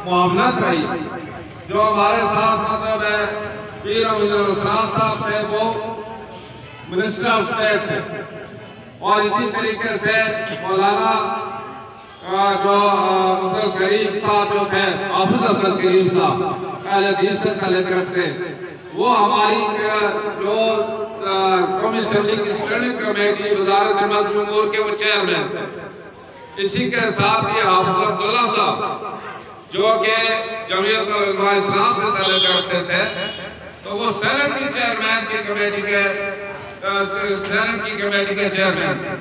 मामलत रही। जो हमारे साथ मतलब है पीर अमीनुल इस्लाम साहब थे, वो मिनिस्टर ऑफ स्टेट थे, और इसी तरीके से मौलाना जो अब्दुल करीम साहब जो थे, हाफिज अब्दुल करीम साहब अहले हदीस से ताल्लुक रखते, वो हमारी जो कौमी असेंबली की स्टैंडिंग कमेटी वजारत मजदूर उमूर के वो चेयरमैन थे। इसी के साथ ही हाफिज अब्दुल्ला साहब जो कि जमीयत उलमा इस्लाम से ताल्लुक रखते थे, तो वो सेनेट की चेयरमैन की कमेटी के चेयरमैन थे।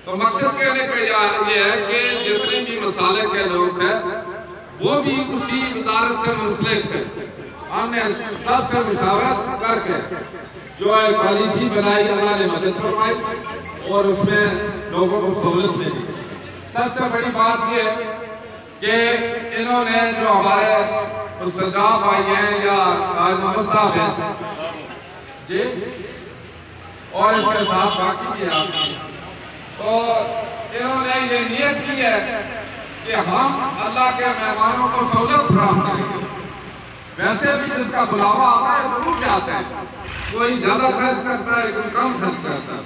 तो मकसद कहने का ये है कि जितने भी मसाले के लोग थे वो भी उसी वजारत से मुंसलिक थे। हमने सबसे मुशावरत करके जो है पॉलिसी बनाई, अल्लाह ने मदद फरमाई और उसमें लोगों को सहूलत मिली। सबसे बड़ी बात ये है कि इन्होंने जो हमारे मुस्तफा भाई हैं या मोहम्मद साहब हैं जी, और इसके साथ बाकी भी हैं, तो इन्होंने ये नियत की है कि हम अल्लाह के मेहमानों को सहूलत फराहम करेंगे। वैसे भी जिसका बुलावा आता है जरूर जाते हैं, कोई ज्यादा खर्च करता है, कोई कम खर्च करता है,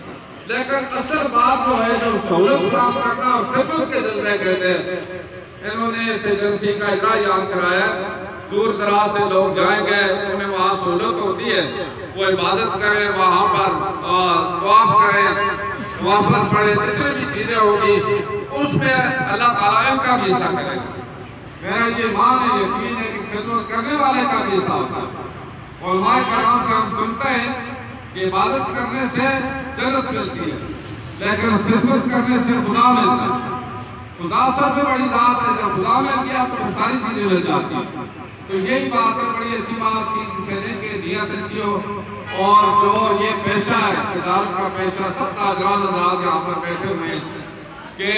लेकिन असल बात जो है जो सहूलत फराहम करना और खिदमत के जज्बे कहते हैं, इन्होंने इस एजेंसी का इकरा याद कराया। दूर दराज से लोग जाएंगे, उन्हें वहाँ सहूलत होती है, वो इबादत करें, वहाँ पर तवाफ करें, नवाफिल पढ़े, जितनी भी चीजें होगी उसमें अल्लाह ताला इनका भी हिस्सा करेगा। मेरा ये मान है, यकीन है कि खिदमत करने वाले का भी हिस्सा होता है। उलमाए कराम से हम सुनते हैं कि इबादत करने से जन्नत मिलती है, लेकिन खिदमत करने से खुदा मिलता है। खुदा सबसे बड़ी बात है, जब खुदा मिल गया तो सारी चीजें मिल जाती हैं। तो यही बात है, बड़ी अच्छी बात की नियत अच्छी हो, और जो ये पेशा है इदारत का पेशा, सब ताजरान अंदाज यहाँ पर बैठे हुए हैं कि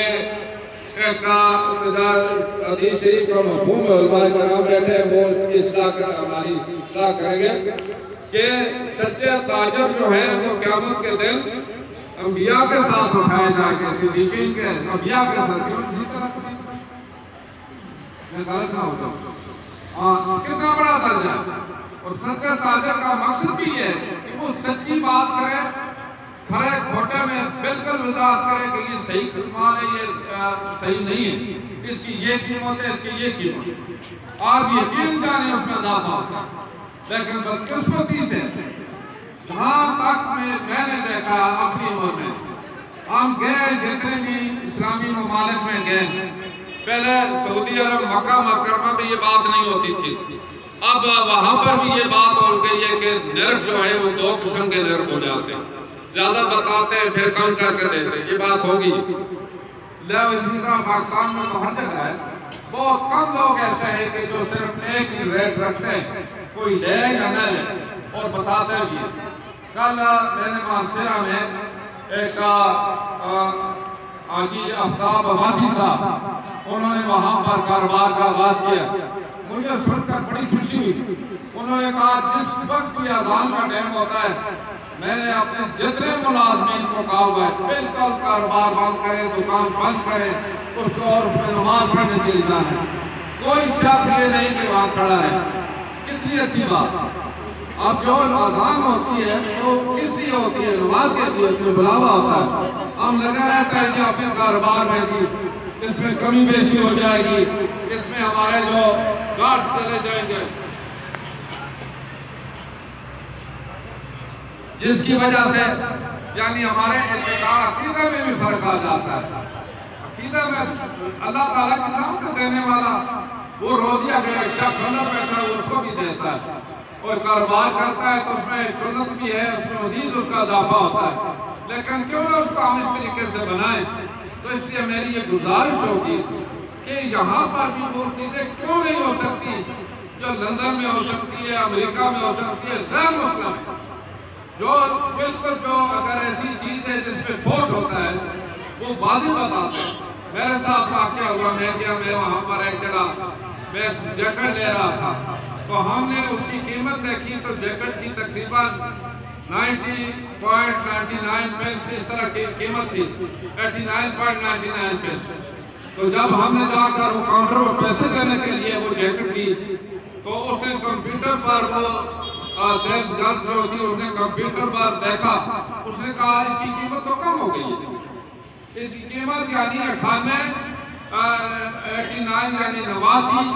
हदीस शरीफ का मफ़हूम है, उलमाए कराम बैठे हैं, वो इसकी हमारी इस्लाह करेंगे कि सच्चे ताजर जो है वो क़यामत के दिन अंबिया के साथ उठाए जाएंगे, सिद्दीकीन के, अंबिया के साथ। इसी तरह मैं गलत ना हो जाऊं, कितना बड़ा दर्जा। और सच्चे ताजर का मकसद भी है कि वो सच्ची बात करे, खरे खोटे में बिल्कुल वजाहत करे कि ये सही माल है, ये सही नहीं है, इसकी ये कीमत है, इसकी ये कीमत है। आप यकीन जाने उसमें इजाफा होता है। लेकिन बदकिस्मती से जहाँ तक मैंने देखा अपनी उम्र में, हम गए जितने भी इस्लामी ममालिक में गए, पहले सऊदी अरब मक्का मुकर्रमा में ये बात नहीं होती थी, अब वहाँ पर भी ये बात हो गई है कि नर्क जो है वो दो किस्म के नर्क हो जाते हैं, ज्यादा बताते हैं फिर कम करके देते हैं, ये बात होगी। इसी तरह पाकिस्तान में तो हर जगह है, बहुत कम लोग ऐसे हैं कि जो सिर्फ एक ही रेट रखते हैं, कोई ले या न ले, और बताते भी। कल मैंने मानसरा में एक आजी आफ्ताब अब्बासी साहब, उन्होंने वहाँ पर कारोबार का आगाज किया। मुझे सुनकर बड़ी खुशी हुई। उन्होंने कहा जिस वक्त भी अज़ान का टाइम होता है, मैंने अपने जितने मुलाजमीन को कहा हुआ है बिल्कुल कारोबार बंद करें, दुकान बंद करें, उसको और उसमें नमाज पढ़ने के लिए जाना है। कोई शख्स ये नहीं कि वहाँ खड़ा है। कितनी अच्छी बात। अब जो अज़ान होती है वो किस लिए होती है? नमाज के लिए होती है, बुलावा होता है। हम लगा रहता है कि अपने कारोबार में भी इसमें कमी बेशी हो जाएगी, इसमें हमारे जो गार्ड चले जाएंगे, जिसकी वजह से यानी हमारे अकीदे में भी फर्क आ जाता है। अकीदे में अल्लाह ताला की रहमत देने वाला वो रोजी अगर एक शख्स अंदर बैठा है उसको भी देता है, और कारोबार करता है तो उसमें सुन्नत भी है, उसमें मजीद उसका इजाफा होता है। लेकिन क्यों ना उसको हम इस तरीके से बनाएं? तो इसलिए मेरी ये गुजारिश होगी कि यहाँ पर भी वो चीज़ें क्यों नहीं हो सकती जो लंदन में हो सकती है, अमेरिका में हो सकती है। गैर मुस्लिम जो बिल्कुल जो अगर ऐसी चीज़ है जिसमें वोट होता है वो वाजिब बताते हैं। मेरे साथ वाक़या हुआ, मैं वहाँ पर एक जगह मैं जैकेट ले रहा था, तो हमने उसकी कीमत देखी तो जैकेट की तकरीबन 90.99 पेंस इस तरह की कीमत थी, 89.99 पेंस। तो जब हमने जाकर वो काउंटर पर पैसे देने के लिए वो जैकेट की, तो उसने कंप्यूटर पर वो सेल्स गर्ल जो थी उसने कंप्यूटर पर देखा, उसने कहा इसकी कीमत तो कम हो गई है, इसकी कीमत यानी 89 यानी 89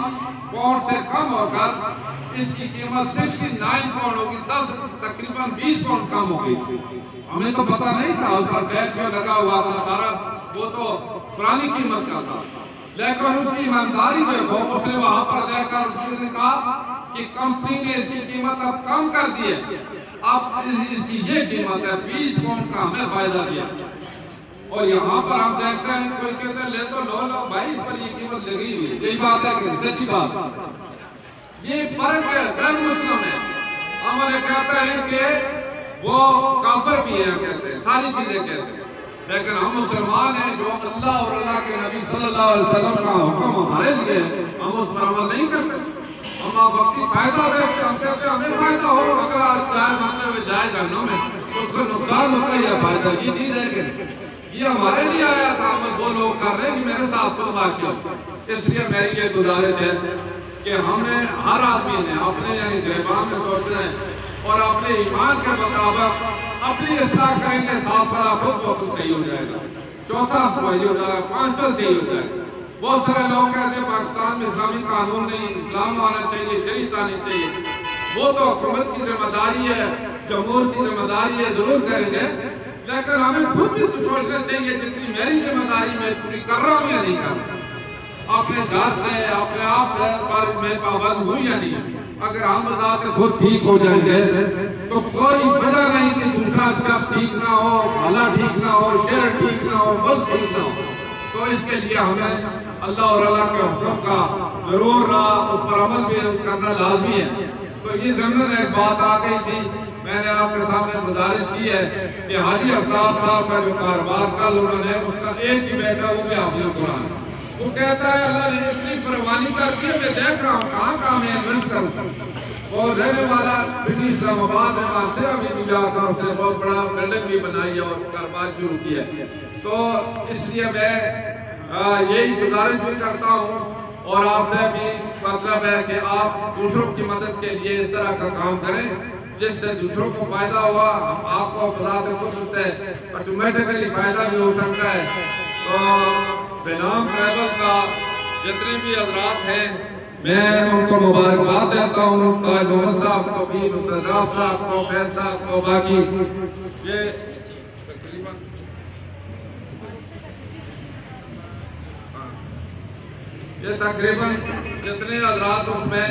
पाउंड से कम होकर इसकी कीमत 69 पाउंड होगी, 10 तकरीबन 20 पाउंड कम हो गई। हमें तो पता नहीं था, उस पर टैग जो लगा हुआ था सारा वो तो पुरानी कीमत का था, लेकिन उसकी ईमानदारी देखो, उसने वहां पर देखकर उसने कहा कि कंपनी ने इसकी कीमत अब कम कर दी है, अब इसकी ये कीमत है 20 पाउंड का हमें फायदा दिया। और यहाँ पर हम देखते हैं कोई कहते हैं ले तो लो भाई, इस पर ये कीमत लगी हुई है, यही बात है कि सच्ची बात, ये फर्क है गैर मुस्लिम है। हम कहते हैं कि वो काफिर भी है, कहते हैं सारी चीजें कहते हैं, लेकिन हम मुसलमान हैं जो अल्लाह और अल्लाह के नबी सल्लल्लाहु अलैहि वसल्लम का हुक्म हमारे लिए हम उस पर अमल नहीं करते। हम वक्ती फायदा देखते, हम कहते हैं हमें फायदा हो, अगर आज चाय मानते हुए जाए जहन्नुम में तो उसको नुकसान होता है या फायदा, ये चीज है कि ये हमारे लिए आया था, हम वो लोग कर रहे हैं कि मेरे साथ तुम वाक्य। इसलिए मेरी ये गुजारिश है कि हमें हर आदमी ने अपने यानी गिरबान में सोचना है और अपने ईमान के मुताबिक अपनी इस्लाह करेंगे, साथ वाला खुद बहुत सही हो जाएगा, चौथा सही हो जाएगा, पांचवा सही हो जाएगा। बहुत सारे लोग कहते हैं पाकिस्तान में इस्लामी कानून नहीं, इस्लाम आना चाहिए, शरीयत आनी चाहिए। वो तो हुकूमत की जिम्मेदारी है, जमहूर की जिम्मेदारी है, जरूर करेंगे, लेकिन हमें खुद भी तो सोचना चाहिए जितनी मेरी जिम्मेदारी मैं पूरी कर रहा हूँ या नहीं कर रहा, अपने घर से अपने आप पर मैं पाबंद हूँ या नहीं। अगर हम बजाते खुद ठीक हो जाएंगे तो कोई वजह नहीं कि दूसरा शख्स ठीक ना हो, भला ठीक ना हो, शहर ठीक ना हो, मुल्क ठीक ना हो। तो इसके लिए हमें अल्लाह और अल्लाह के हुक्म का जरूर उस पर अमल भी करना लाजमी है। तो ये ज़मीन एक बात आ गई थी, मैंने आपके सामने गुजारिश की है कि हाजी अफ्ताब साहब का जो कारोबार कल उन्होंने, उसका एक ही बेटा वो भी हाफिज़ कुरान, वो कहता है अल्लाह ने इतनी परवानी करती है, मैं देख रहा हूँ कहाँ मैं इन्वेस्ट करूँ। और रहने वाला पिंडी इस्लामाबाद में मानसरा भी मिला था, उसने बहुत बड़ा बिल्डिंग भी बनाई और कारोबार शुरू किया। तो इसलिए मैं यही गुजारिश भी करता हूँ और आपसे भी मतलब है कि आप दूसरों की मदद के लिए इस तरह का काम करें जिससे दूसरों को फायदा हुआ, आपको बजाते खुद से ऑटोमेटिकली फायदा भी हो सकता है। तो बेनाम ट्रैवल का जितने भी हजरात हैं मैं उनको मुबारकबाद देता हूँ, ताज मोहम्मद साहब को भी, मुस्तफा साहब को, फैज साहब को, बाकी ये तकरीबन जितने हजरात उसमें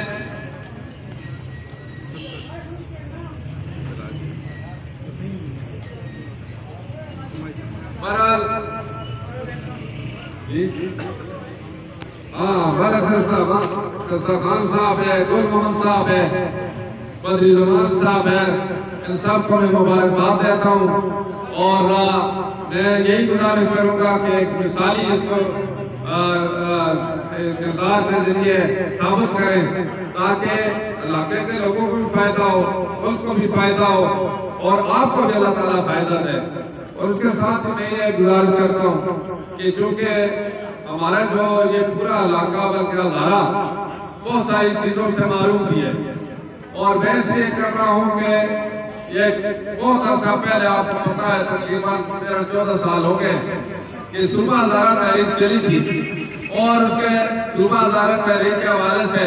बहरहाल खान साहब है, गुल मोहम्मद साहब है, बदरी जमान साहब है, इन सबको मैं मुबारकबाद देता हूँ। और मैं यही गुजारिश करूँगा कि एक मिसाली इसको किरदार के जरिए साबित करें ताकि इलाके के लोगों को भी फायदा हो, मुल्क को भी फायदा हो और आपको भी अल्लाह ताला फायदा दे। और उसके साथ मैं ये गुजारिश करता हूँ कि चूँकि हमारा जो ये पूरा इलाका बल्कि हज़ारा बहुत सारी चीज़ों से मारूम भी है, और मैं इसलिए कर रहा हूँ कि ये बहुत अर्सा पहले आपको पता है तकरीबन 13-14 साल हो गए कि सूबा हज़ारा तहरीक चली थी और उसके सूबा हज़ारा तहरीक के हवाले से